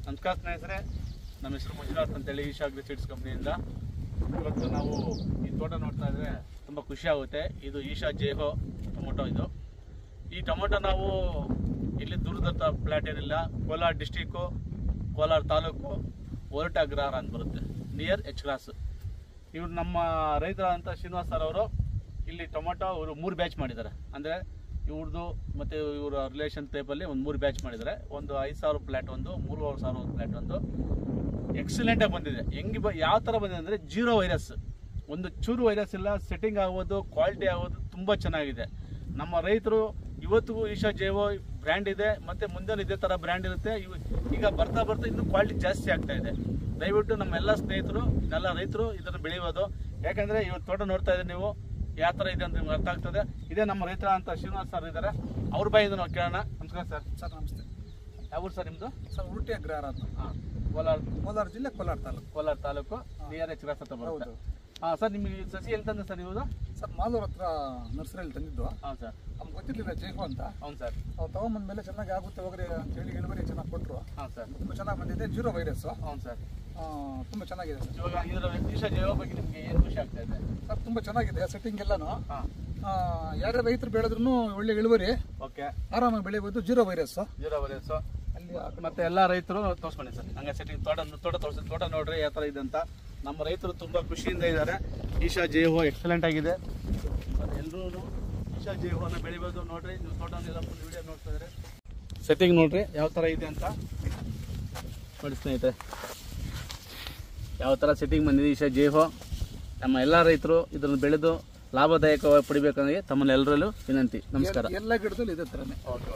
ನಮಸ್ಕಾರ ಸ್ನೇಹಿತರೆ, ನಮ್ಮ ಹೆಸರು ಮಂಜುನಾಥ್ ಅಂತೇಳಿ ಈಶಾ ಅಗ್ರಿ ಸೀಡ್ಸ್ ಕಂಪ್ನಿಯಿಂದ. ಇವತ್ತು ನಾವು ಈ ತೋಟ ನೋಡ್ತಾ ಇದ್ರೆ ತುಂಬ ಖುಷಿ ಆಗುತ್ತೆ. ಇದು ಈಶಾ ಜೇಹೋ ಟೊಮೊಟೊ. ಈ ಟೊಮೊಟೊ ನಾವು ಇಲ್ಲಿ ದೂರದ ಪ್ಲಾಟ್ ಏನಿಲ್ಲ, ಕೋಲಾರ ಡಿಸ್ಟಿಕ್ಕು, ಕೋಲಾರ ತಾಲೂಕು, ಹೊರಟ ಅಗ್ರಹಾರ ಅಂತ ಬರುತ್ತೆ, ನಿಯರ್ ಎಚ್ ಕ್ರಾಸ್. ಇವ್ರು ನಮ್ಮ ರೈತರಾದಂಥ ಶ್ರೀನಿವಾಸ್ ಸರ್ ಅವರು ಇಲ್ಲಿ ಟೊಮೊಟೊ ಅವರು 3 ಬ್ಯಾಚ್ ಮಾಡಿದ್ದಾರೆ. ಅಂದರೆ ಇವ್ರದ್ದು ಮತ್ತು ಇವರ ರಿಲೇಷನ್ ಟೈಪಲ್ಲಿ ಒಂದು 3 ಬ್ಯಾಚ್ ಮಾಡಿದ್ದಾರೆ. ಒಂದು 5,000 ಪ್ಲಾಟ್, ಒಂದು 3,000 ಪ್ಲಾಟ್, ಒಂದು ಎಕ್ಸಲೆಂಟಾಗಿ ಬಂದಿದೆ. ಯಾವ ಥರ ಬಂದಿದೆ ಅಂದರೆ ಜೀರೋ ವೈರಸ್, ಒಂದು ಚೂರು ವೈರಸ್ ಇಲ್ಲ. ಸೆಟ್ಟಿಂಗ್ ಆಗೋದು, ಕ್ವಾಲಿಟಿ ಆಗೋದು ತುಂಬ ಚೆನ್ನಾಗಿದೆ. ನಮ್ಮ ರೈತರು ಇವತ್ತಿಗೂ ಈಶಾ ಜೇಹೋ ಬ್ರ್ಯಾಂಡ್ ಇದೆ, ಮತ್ತು ಮುಂದೆ ಇದೇ ಥರ ಬ್ರ್ಯಾಂಡ್ ಇರುತ್ತೆ. ಈಗ ಬರ್ತಾ ಇನ್ನೂ ಕ್ವಾಲಿಟಿ ಜಾಸ್ತಿ ಆಗ್ತಾ ಇದೆ. ದಯವಿಟ್ಟು ನಮ್ಮೆಲ್ಲ ಸ್ನೇಹಿತರು, ಎಲ್ಲ ರೈತರು ಇದನ್ನು ಬೆಳೆಯೋದು. ಯಾಕಂದರೆ ಇವತ್ತು ತೋಟ ನೋಡ್ತಾ ಇದ್ದೀರಿ ನೀವು, ಯಾವ ಥರ ಇದೆ ಅಂತ ನಿಮ್ಗೆ ಅರ್ಥ ಆಗ್ತದೆ. ಇದೇ ನಮ್ಮ ರೈತರ ಅಂತ ಶ್ರೀನಿವಾಸ್ ಸರ್ ಇದ್ದಾರೆ, ಅವ್ರ ಬಾಯಿಂದ ನಾವು ಕೇಳೋಣ. ನಮಸ್ಕಾರ ಸರ್. ಸರ್ ನಮಸ್ತೆ. ಯಾವ ಊರು ಸರ್ ನಿಮ್ಮದು? ಸರ್ ಉಲ್ಟಿ ಅಗ್ರಹಾರ ಅಂತ. ಹಾಂ, ಕೋಲಾರ ಜಿಲ್ಲೆ, Kolar taluk near H cross ಅಂತ ಬರುತ್ತೆ. ಹಾಂ ಸರ್, ನಿಮಗೆ ಸಸಿ ಎಲ್ಲಿ ತಂದೆ ಸರ್ ನೀವು? ಸರ್ ಮಾಲೂರು ಹತ್ರ ನರ್ಸರಿಯಲ್ಲಿ ತಂದಿದ್ದು. ಹಾಂ ಸರ್. ನಮ್ಗೆ ಗೊತ್ತಿರಲಿಲ್ಲ ಜೇಹೋ ಅಂತ. ಹೌದು ಸರ್. ನಾವು ತಗೊಂಬಂದ್ಮೇಲೆ ಚೆನ್ನಾಗಿ ಆಗುತ್ತೆ ಹೋಗ್ರಿ ಅಂತೇಳಿ ಇಳುವರಿ ಚೆನ್ನಾಗಿ ಕೊಟ್ಟರು. ಹಾಂ ಸರ್. ತುಂಬ ಚೆನ್ನಾಗಿ ಬಂದಿದೆ, ಜೀರೋ ವೈರಸ್ಸು. ಹೌದು ಸರ್. ತುಂಬ ಚೆನ್ನಾಗಿದೆ ಸರ್. ಇವಾಗ ಇದರ ಈಶಾ ಜೇಹೋ ಬಗ್ಗೆ ನಿಮಗೆ ಏನು ಖುಷಿ ಆಗ್ತಾ ಇದೆ? ಸರ್ ತುಂಬ ಚೆನ್ನಾಗಿದೆ ಸೆಟ್ಟಿಂಗ್ ಎಲ್ಲಾನು. ಹಾಂ, ಯಾರೇ ರೈತರು ಬೆಳೆದ್ರೂ ಒಳ್ಳೆ ಇಳುವರಿ, ಓಕೆ, ಆರಾಮಾಗಿ ಬೆಳಿಬೋದು. ಜೀರೋ ವೈರಸ್ಸು ಅಲ್ಲಿ. ಮತ್ತೆ ಎಲ್ಲ ರೈತರು ತೋರಿಸ್ಕೊಂಡಿ ಸರ್, ಹಂಗೆ ಸೆಟ್ಟಿಂಗ್ ತೋಟ ತೋರಿಸಿ, ತೋಟ ನೋಡ್ರಿ ಯಾವ ಥರ ಇದೆ ಅಂತ. ನಮ್ಮ ರೈತರು ತುಂಬ ಖುಷಿಯಿಂದ ಇದ್ದಾರೆ. ಈಶಾ ಜೇಹೋ ಎಕ್ಸಲೆಂಟ್ ಆಗಿದೆ. ಎಲ್ಲರೂ ಈಶಾ ಜೇಹೋನ ಬೆಳಿಬೋದು. ನೋಡ್ರಿ, ನೀವು ತೋಟನೆಲ್ಲ ಫುಲ್ ವಿಡಿಯೋ ನೋಡ್ತಾ ಇದ್ರೆ ಸೆಟ್ಟಿಂಗ್ ನೋಡ್ರಿ ಯಾವ ಥರ ಇದೆ ಅಂತ ನೋಡಿ ಸ್ನೇಹಿತರೆ. ಯಾವ ಥರ ಸೆಟ್ಟಿಂಗ್ ಬಂದಿದೆ ಈಶಾ ಜೇಹೋ. ನಮ್ಮ ಎಲ್ಲ ರೈತರು ಇದನ್ನು ಬೆಳೆದು ಲಾಭದಾಯಕವಾಗಿ ಪಡಿಬೇಕಂದ್ರೆ ತಮ್ಮನ್ನೆಲ್ಲರಲ್ಲೂ ವಿನಂತಿ. ನಮಸ್ಕಾರ. ಎಲ್ಲ ಗಿಡದಲ್ಲೂ ಇದೇ ಥರನೇ. ಓಕೆ.